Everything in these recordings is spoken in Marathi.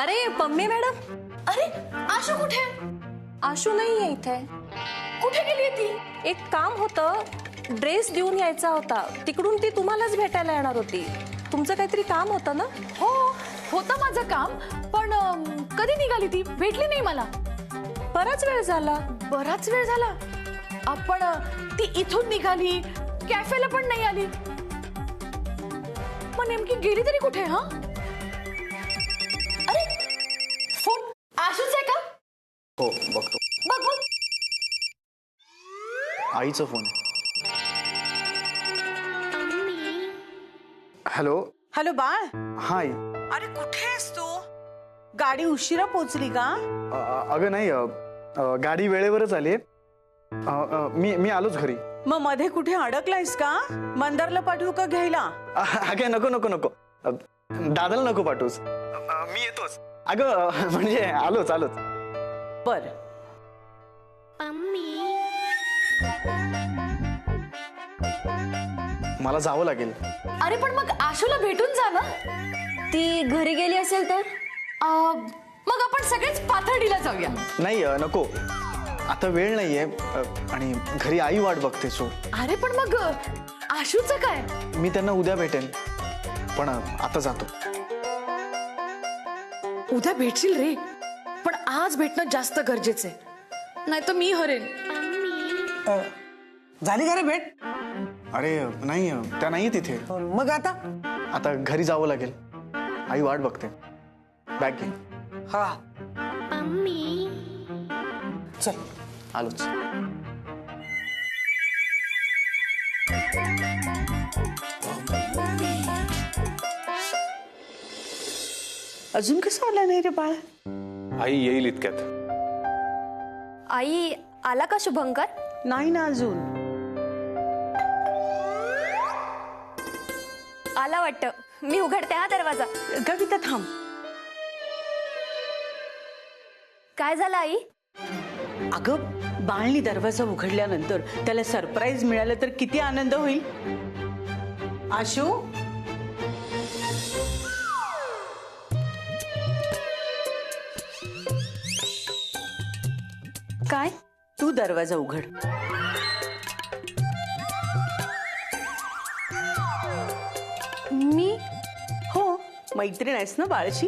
अरे पम्मी मॅडम. अरे आशू कुठे? आशू नाहीये इथे. कुठे गेली ती? एक काम होतं, ड्रेस देऊन यायचा होता. तिकडून ती तुम्हालाच भेटायला येणार होती. तुमचं काहीतरी काम होतं ना? हो होतं माझं काम, पण कधी निघाली ती? भेटली नाही मला. बराच वेळ झाला. बराच वेळ झाला. आपण ती इथून निघाली, कॅफेला पण नाही आली. मग नेमकी गेली तरी कुठे? हा अरे फोन आशूच आहे का? हो बघतो. बघ बघ. आईचा फोन. हॅलो. हॅलो बाळ. हाय. अरे कुठे आहेस तू? गाडी उशिरा पोहोचली का? अगं नाही, गाडी वेळेवरच आली. मी आलोच घरी. मग मध्ये कुठे अडकलायस का? मंदारला पाठवू का घ्यायला? अगं नको नको नको, दादाला नको पाठवूस. मी येतोच. अगं म्हणजे आलोच. बर. मला जावं लागेल. अरे पण मग आशूला भेटून जा ना. ती घरी गेली असेल तर? मग आपण सगळेच पाथर्डीला जाऊया. नाही नको, आता वेळ नाहीये आणि घरी आई वाट बघते. सो अरे पण मग आशूचं काय? मी त्यांना उद्या भेटेन, पण आता जातो. उद्या भेटशील रे, पण आज भेटणं जास्त गरजेचं आहे, नाही तर मी हरेन. झाली का रे भेट? अरे नाही, त्या नाहीये तिथे. मग आता घरी जावं लागेल. आई वाट बघते. बॅग घे. हा चल. आलोच. अजून कसं आला नाही रे बाळ? आई येईल इतक्यात. आई आला का शुभंकर? नाही ना अजून. आला वाटतं. मी उघडते हा दरवाजा. कविता थांब. काय झालं आई? अगं बाळनी दरवाजा उघडल्यानंतर त्याला सरप्राईज मिळालं तर किती आनंद होईल. आशू. काय? तू दरवाजा उघड. मी? हो, मैत्रीण आहेस ना बाळशी.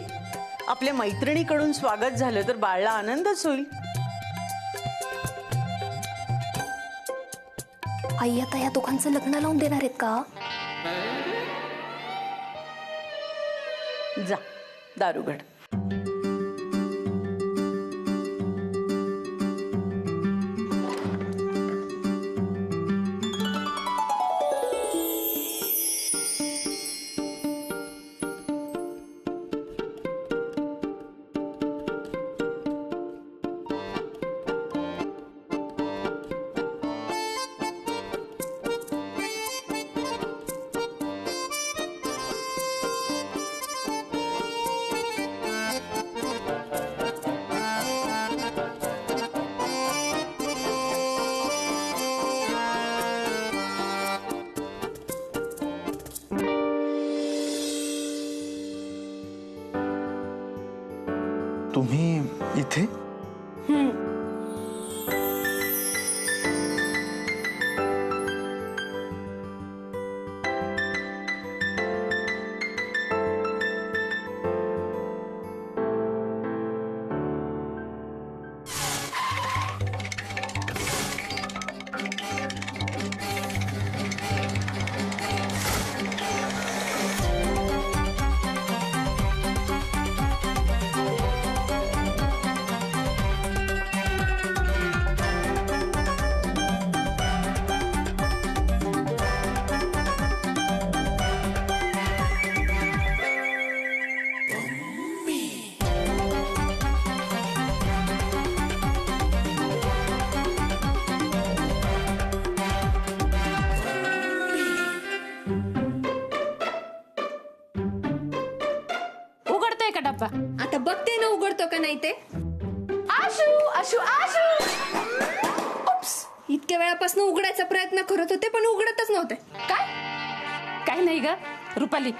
आपल्या मैत्रिणीकडून स्वागत झालं तर बाळला आनंदच होईल. आई आता या दोघांचं लग्न लावून देणार आहेत का? जा दार उघड. तुम्ही इथे? डब्बा. आता बघते ना उघडतो का नाही ते. आशू आशू आशू. इतक्या वेळापासून उघडायचा प्रयत्न करत होते पण उघडतच नव्हते. काय? काही नाही ग रुपाली,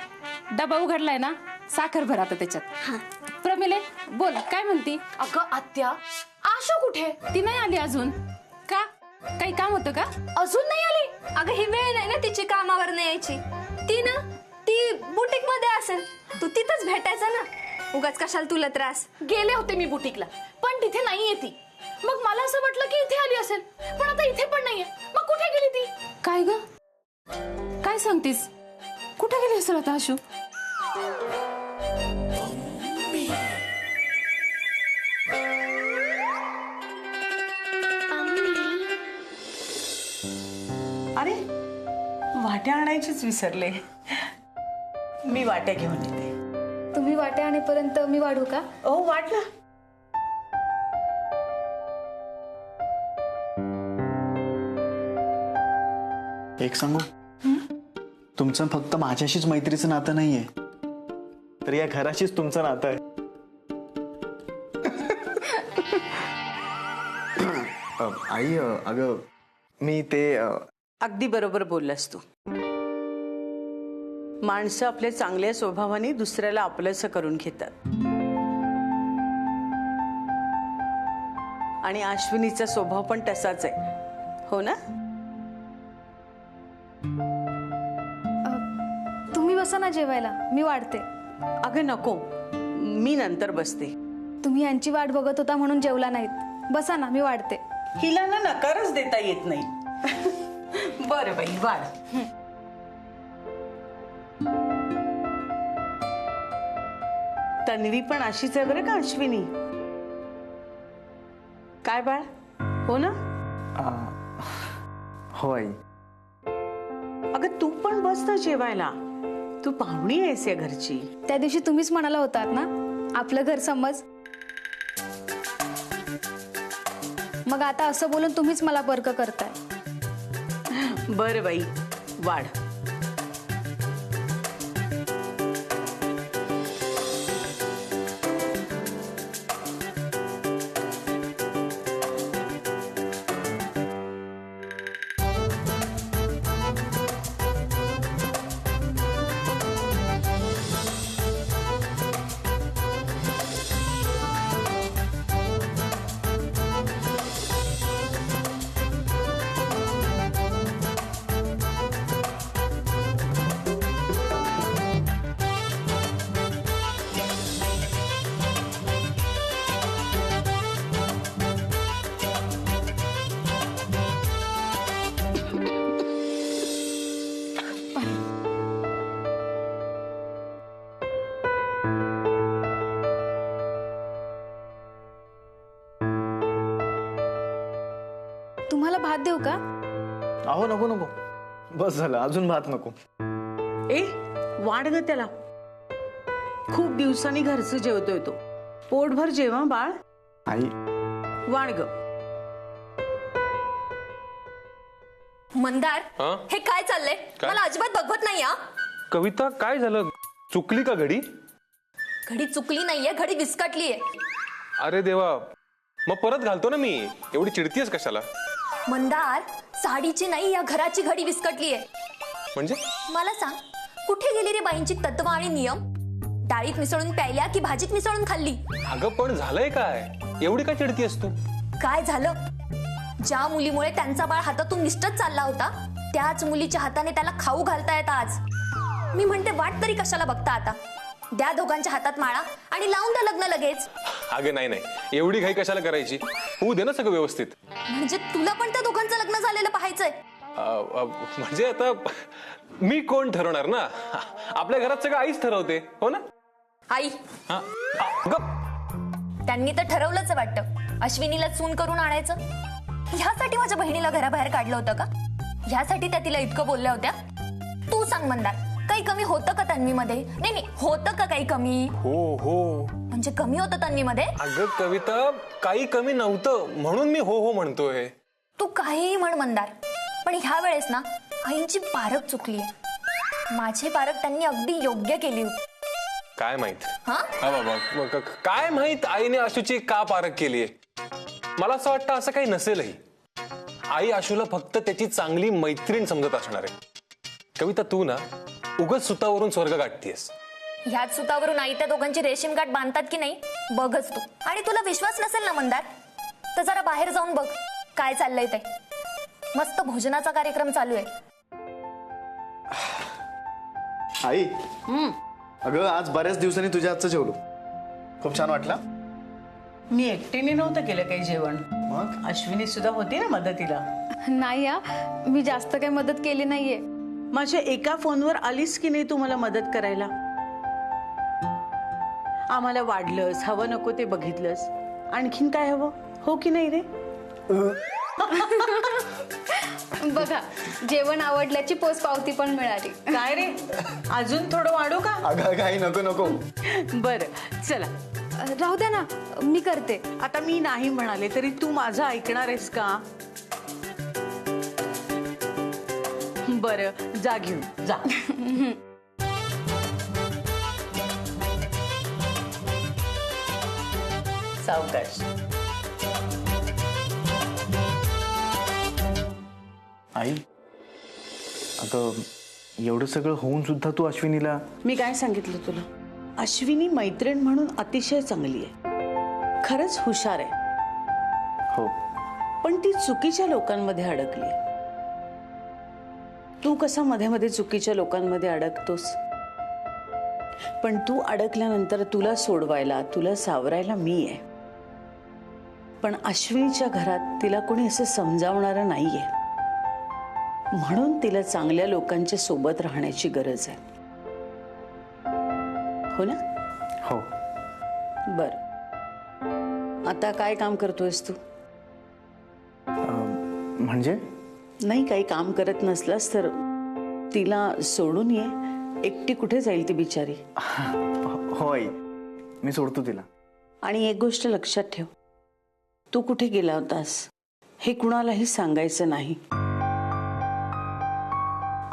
डबा उघडलाय ना, साखर भर आता त्याच्यात. हा प्रमिले बोल, काय म्हणती? अगं आत्या, आशा कुठे? ती नाही आली अजून का? काही काम होतं का? अजून नाही आली? अगं ही वेळ नाही ना तिची कामावर नाही यायची. ती बुटीक मध्ये असेल, तू तिथंच भेटायचं ना. उगाच कशाला तुला त्रास. गेले होते मी बुटीकला, पण तिथे नाहीये ती. मग मला असं वाटलं की इथे आली असेल, पण आता इथे पण नाहीये. मग कुठे गेली ती? काय ग, काय सांगतीस? कुठे गेली असेल आता आशू? अरे वाट्या आणायचीच विसरले. मी वाट्या घेऊन येते. तुम्ही वाट्या आणेपर्यंत मी वाढू का? ओ वाट ना. एक सांगू, तुमचं फक्त माझ्याशीच मैत्रीचं नातं नाहीये, तर या घराशीच तुमचं नातं आहे. आई अगं मी ते अगदी बरोबर बोललास तू. माणसं आपल्या चांगल्या स्वभावाने दुसऱ्याला आपलंसं करून घेतात. आणि अश्विनीचा स्वभाव पण तसाच आहे, हो ना? तुम्ही बसा ना जेवायला, मी वाढते. अगं नको, मी नंतर बसते. तुम्ही यांची वाट बघत होता म्हणून जेवला नाहीत. बसा ना, मी वाढते. हिला ना नकारच देता येत नाही. बरं बाई वाढ. तन्वी पण अशीच आहे बरं का अश्विनी. काय बाळ, हो ना? हो आई. अगं तू पण बस ना जेवायला. तू पाहुणी आहेस या घरची. त्या दिवशी तुम्हीच म्हणाला होतात ना, आपलं घर समज. मग आता असं बोलून तुम्हीच मला पर्क करताय. बरं बाई वाढ. तुम्हाला भात देऊ का? अहो नको नको, बस झालं, अजून भात नको. ए वाढ ग त्याला. खूप दिवसांनी घरचं जेवतोय तो. पोटभर जेवा बाळ. आई वाढ ग. मंदार, हे काय चाललंय? मला अजिबात बघवत नाही. हा कविता, काय झालं? चुकली का घडी? घडी चुकली नाहीये, घडी विस्कटलीये. अरे देवा, मग परत घालतो ना मी. एवढी चिडतीयस कशाला? मंदार, साडीची नाही, या घराची घडी विस्कटलीये. म्हणजे मला सांग, कुठे गेली रे बाईंची तत्व आणि नियम? डाळीत मिसळून प्यायल्या की भाजीत मिसळून खाल्ली? अगं पण झालंय काय? एवढी काय चिडतीयस तू? काय झालं? ज्या मुलीमुळे त्यांचा बाळ हातातून निष्ठच चालला होता, त्याच मुलीच्या हाताने त्याला खाऊ घालता येतं आज. मी म्हणते वाट तरी कशाला बघता आता? द्या दोघांच्या हातात माळा आणि लावून द्या लग्न लगेच. अगं नाही नाही, एवढी घाई कशाला करायची? होऊ दे ना सगळं व्यवस्थित. म्हणजे तुला पण त्या दोघांचं लग्न झालेलं पाहायचंय? म्हणजे आता मी कोण ठरवणार ना? आपल्या घरात सगळं आईच ठरवते, हो ना? आई, त्यांनी तर ठरवलंच वाटतं अश्विनीला सून करून आणायचं. ह्यासाठी माझ्या बहिणीला घराबाहेर काढलं होतं का? ह्यासाठी त्या तिला इतकं बोलल्या होत्या? तू सांग मंदार, काही कमी होतं का तन्वीमध्ये? नाही, होतं का काही कमी? हो हो. म्हणजे कमी होतं तन्वीमध्ये? अगं कविता, काही कमी नव्हतं म्हणून मी हो हो म्हणतोय. तू काहीही म्हण मंदार, पण ह्या वेळेस ना आईंची पारख चुकलीये. माझी पारख त्यांनी अगदी योग्य केली होती. काय माहित? हा बाबा, काय माहित आईने आशूची का पारख केलीये? मला असं वाटतं असं काही नसेलही. आई आशूला फक्त त्याची चांगली मैत्रीण समजत असणार आहे. कविता, तू ना उगाच सुतावरून स्वर्ग गाठतीयस. ह्याच सुतावरून आई त्या दोघांची रेशीम गाठ बांधतात की नाही बघच तू. आणि तुला विश्वास नसेल ना मंदार तर जरा बाहेर जाऊन बघ काय चाललंय ते. मस्त भोजनाचा कार्यक्रम चालू आहे. आई अगं आज बऱ्याच दिवसांनी तुझ्या हातचं जेवलो. खूप छान वाटलं. मी एकटीने नव्हतं केलं काही जेवण, मग अश्विनी सुद्धा होती ना मदतीला. नाही मी जास्त काही मदत केली नाहीये. माझ्या एका फोनवर आलीस की नाही तू मला मदत करायला. आम्हाला वाढलंस, हवं नको ते बघितलंस. आणखीन काय हवं, हो की नाही रे? बघा जेवण आवडल्याची पोच पावती पण मिळाली. काय रे, अजून थोडं वाढू का? अगं काही नको नको. बरं चला. राहू द्या ना, मी करते. आता मी नाही म्हणाले तरी तू माझं ऐकणार आहेस का? बरं जा घेऊन जा. सावकाश. आई अगं एवढं सगळं होऊन सुद्धा तू अश्विनीला. मी काय सांगितलं तुला? अश्विनी मैत्रीण म्हणून अतिशय चांगली आहे, खरंच हुशार आहे. हो पण ती चुकीच्या लोकांमध्ये अडकली. तू कसा मध्ये मध्ये चुकीच्या लोकांमध्ये अडकतोस, पण तू अडकल्यानंतर तुला सोडवायला, तुला सावरायला मी आहे. पण अश्विनीच्या घरात तिला कोणी असं समजावणारं नाहीये, म्हणून तिला चांगल्या लोकांच्या सोबत राहण्याची गरज आहे. हो ना? हो. बर, आता काय काम करतोयस तू? म्हणजे नाही, काही काम करत नसलास तर तिला सोडून ये. एकटी कुठे जाईल ती बिचारी? हो आई मी सोडतो तिला. आणि एक गोष्ट लक्षात ठेव, तू कुठे गेला होतास हे कुणालाही सांगायचं नाही.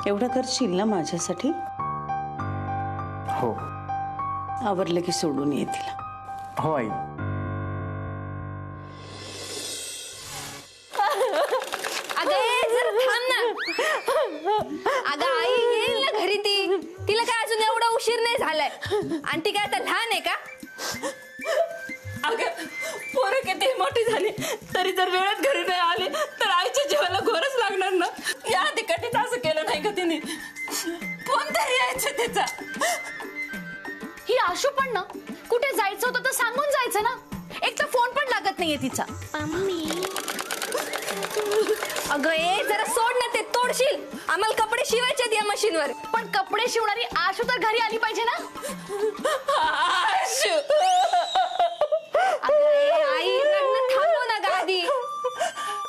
एवढं करशील ना माझ्यासाठी? हो आवरलं की सोडून ये तिला. हो आई. अगं जरा थांब ना. अगं आई येईल ना घरी ती. तिला काय अजून एवढा उशीर नाही झालाय. आणि ती काय आता लहान आहे का? अगं पोरं किती मोठी झाली तरी जर वेळेत घरी नाही आले तर आईच्या जीवाला घोरच लागणार ना. या आधी कधीच असं केलं नाही का तिने. फोन तरी यायचं तिचा. ही आशू पण ना कुठे जायचं होतं तर सांगून जायचं ना. एक तर फोन पण लागत नाहीये तिचा. अगं ए जरा सोड ना, ते तोडशील. आम्हाला कपडे शिवायचे या मशीनवर. पण कपडे शिवणारी आशू तर घरी आली पाहिजे ना. आशू. अगं ए आई रडणं थांबव ना ग आधी.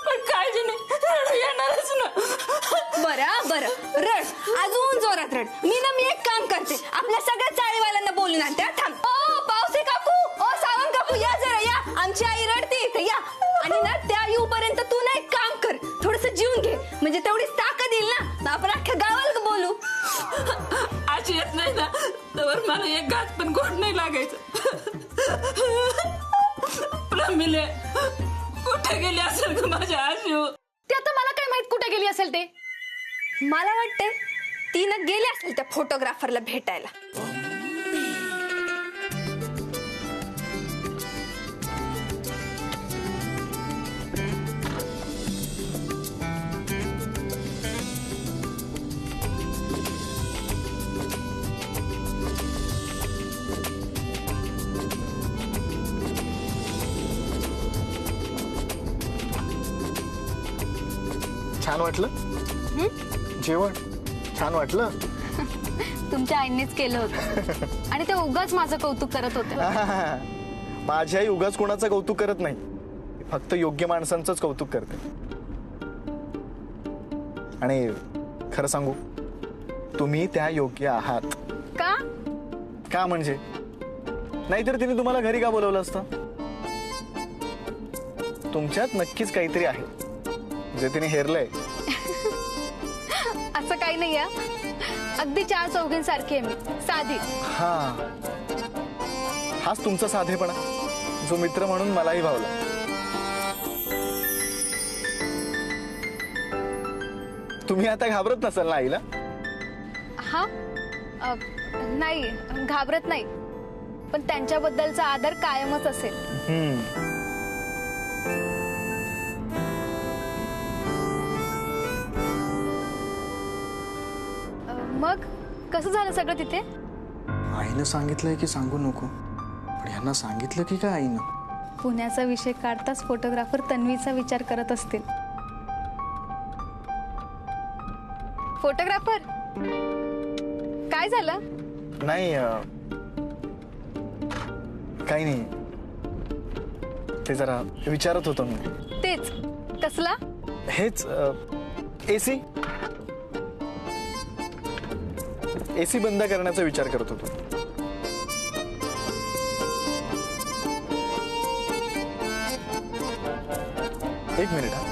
पण काळजी नाही रडू येणारच ना. बरं रड, अजून जोरात रड. मी एक काम करते, आपल्या सगळ्या चाळीवाल्यांना बोलून आणते. थांब. ओ पावसे काकू, ओ सावंत काकू, या जरा या. आमची आई रडते इथे, या. आणि ना त्या येऊपर्यंत तू ना एक काम कर, थोडस जीवन घे, म्हणजे तेवढीच ताकद येईल ना. आपण अख्ख्या गावाला बोलू. आजी येत नाही ना तर मला एक घास पण गोड नाही लागायचं. प्रमिले कुठे गेली असेल ग माझ्या आशू? ते आता मला काय माहित कुठे गेली असेल ते. मला वाटते ती ना गेली असेल त्या फोटोग्राफरला भेटायला. छान वाटलं जेवण? छान वाटलं? तुमच्या आईनेच केलं होतं. आणि ते उगाच माझं कौतुक करत होते. माझी आई उगाच कोणाचं कौतुक करत नाही, फक्त योग्य माणसांचंच कौतुक करते. आणि खरं सांगू, तुम्ही त्या योग्य आहात. का? का म्हणजे नाहीतर तिने तुम्हाला घरी का बोलवलं असतं? तुमच्यात नक्कीच काहीतरी आहे जे तिने हेरलंय. असं काही नाही आहे. अगदी 4 चौघींसारखी आहे मी, साधी. हाच तुमचा साधेपणा जो मित्र म्हणून मलाही भावला. तुम्ही आता घाबरत नसाल ना आईला? हा नाही घाबरत नाही, पण त्यांच्याबद्दलचा आदर कायमच असेल. मग कसं झालं सगळं तिथे? आईनं सांगितलंय की सांगू नको, पण ह्यांना सांगितलं की काय आईनं? पुण्याचा विषय काढताच फोटोग्राफर तन्वीचा विचार करत असतील. फोटोग्राफर काय झालं? नाही काही नाही, ते जरा विचारत होतो मी. तेच कसला? हेच एसी बंद करण्याचा विचार करत होतो. एक मिनिट हा.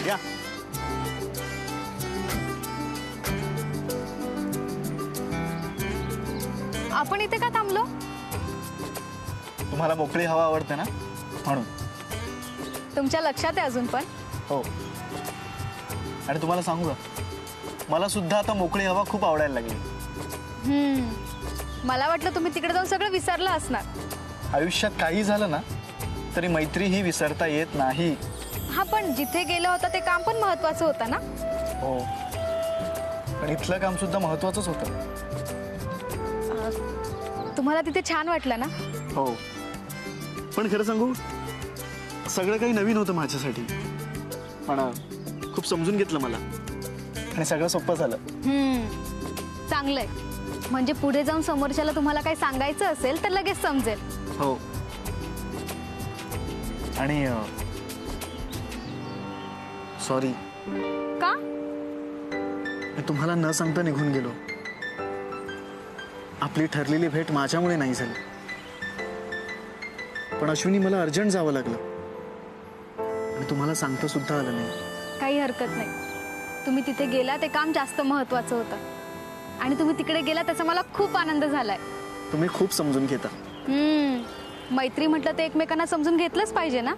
या. आपण इथे का थांबलो? तुम्हाला मोकळी हवा आवडते ना, म्हणून. तुमच्या लक्षात आहे अजून पण? हो. आणि तुम्हाला सांगू का, मला सुद्धा आता मोकळी हवा खूप आवडायला लागली. मला वाटलं तुम्ही तिकडे जाऊन सगळं विसरलं असणार. आयुष्यात काही झालं ना तरी मैत्री ही विसरता येत नाही. हा, पण जिथे गेलं होतं ते काम पण महत्वाचं होतं ना. हो, पण इथलं काम सुद्धा महत्वाचंच होतं. तुम्हाला तिथे छान वाटलं ना? हो, पण खरं सांगू, सगळं काही नवीन होतं माझ्यासाठी, पण खूप समजून घेतलं मला आणि सगळं सोपं झालं. चांगलंय. म्हणजे पुढे जाऊन समोरच्याला तुम्हाला काही सांगायचं असेल तर लगेच समजेल. हो. आणि सॉरी, का? मी तुम्हाला न सांगता निघून गेलो. आपली ठरलेली भेट माझ्यामुळे नाही झाली, पण अश्विनी मला अर्जंट जावं लागलं आणि तुम्हाला सांगता सुद्धा आलं नाही. काही हरकत नाही. तुम्ही तिथे गेला ते काम जास्त महत्वाचं होतं आणि तुम्ही तिकडे गेला त्याचा मला खूप आनंद झालाय. तुम्ही खूप समजून घेता. मैत्री म्हटलं तर एकमेकांना समजून घेतलंच पाहिजे ना.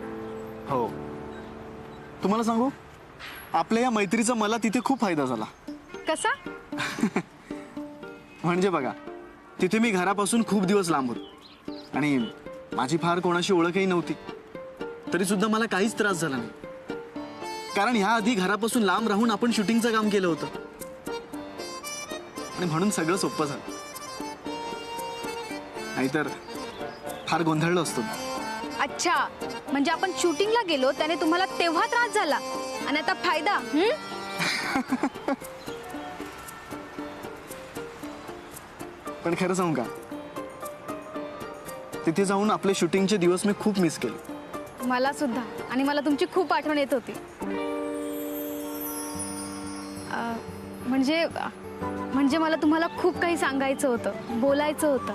हो. तुम्हाला सांगू, आपल्या या मैत्रीचा मला तिथे खूप फायदा झाला. कसा? म्हणजे बघा, तिथे मी घरापासून खूप दिवस लांब होतो आणि माझी फार कोणाशी ओळखही नव्हती, तरी सुद्धा मला काहीच त्रास झाला नाही, कारण ह्या आधी घरापासून लांब राहून आपण शूटिंगचं काम केलं होतं आणि म्हणून सगळं सोपं झालं. नाहीतर फार गोंधळलो असतो. अच्छा, म्हणजे आपण शूटिंगला गेलो त्याने तुम्हाला तेव्हा त्रास झाला आणि आता फायदा. पण खरं सांगू का, तिथे जाऊन आपले शूटिंगचे दिवस मी खूप मिस केले. मला सुद्धा, आणि मला तुमची खूप आठवण येत होती. म्हणजे मला तुम्हाला खूप काही सांगायचं होतं, बोलायचं होतं.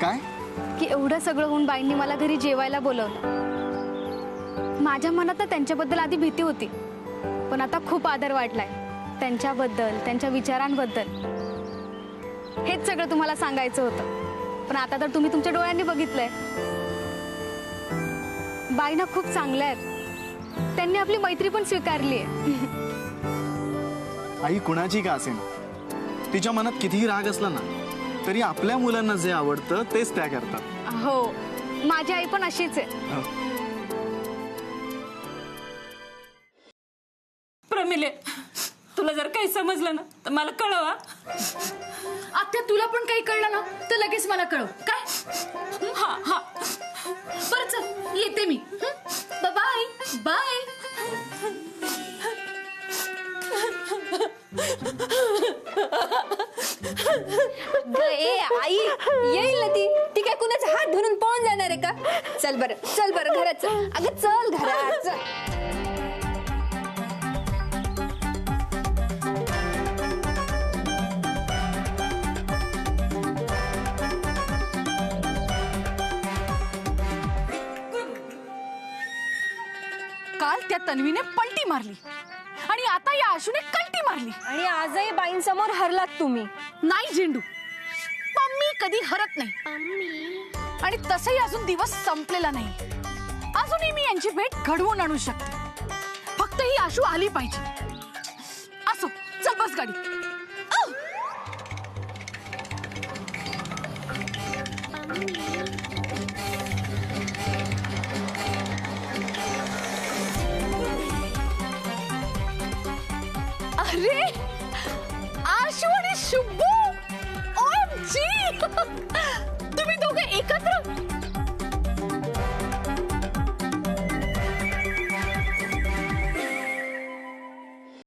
काय? की एवढं सगळं होऊन बाईंनी मला घरी जेवायला बोलवलं. माझ्या मनात त्यांच्याबद्दल आधी भीती होती, पण आता खूप आदर वाटलाय त्यांच्याबद्दल, त्यांच्या विचारांबद्दल. हेच सगळं तुम्हाला सांगायचं होतं, पण आता तर तुम्ही तुमच्या डोळ्यांनी बघितलंय. बाईंना खूप चांगल्या आहेत, त्यांनी आपली मैत्री पण स्वीकारली आहे. आई कुणाची का असेना, तिच्या मनात कितीही राग असला ना तरी आपल्या मुलांना जे आवडतं तेच त्या करतात. हो, माझी आई पण अशीच आहे. प्रमिले, तुला जर काही समजलं ना तर मला कळवा. आत्या तुला पण काही कळलं ना तर लगेच मला कळव. काय? हा हा, बरं चल, येते मी. Bye bye. आई येईल ना ती काय कुणाचा हात धरून पळून जाणार आहे का? चल बरं घरात चल. अगं चल घरात चल. काल त्या तन्वीने पलटी मारली आणि आता या आशूने कल्टी मारली. आणि आजही बाईंसमोर हरलात तुम्ही. नाही झेंडू, मम्मी कधी हरत नाही. आणि तसंही अजून दिवस संपलेला नाही. अजूनही मी यांची भेट घडवून आणू शकते. फक्त ही आशू आली पाहिजे. असो, चल बस गाडी. अरे आशू आणि शुभू, OMG!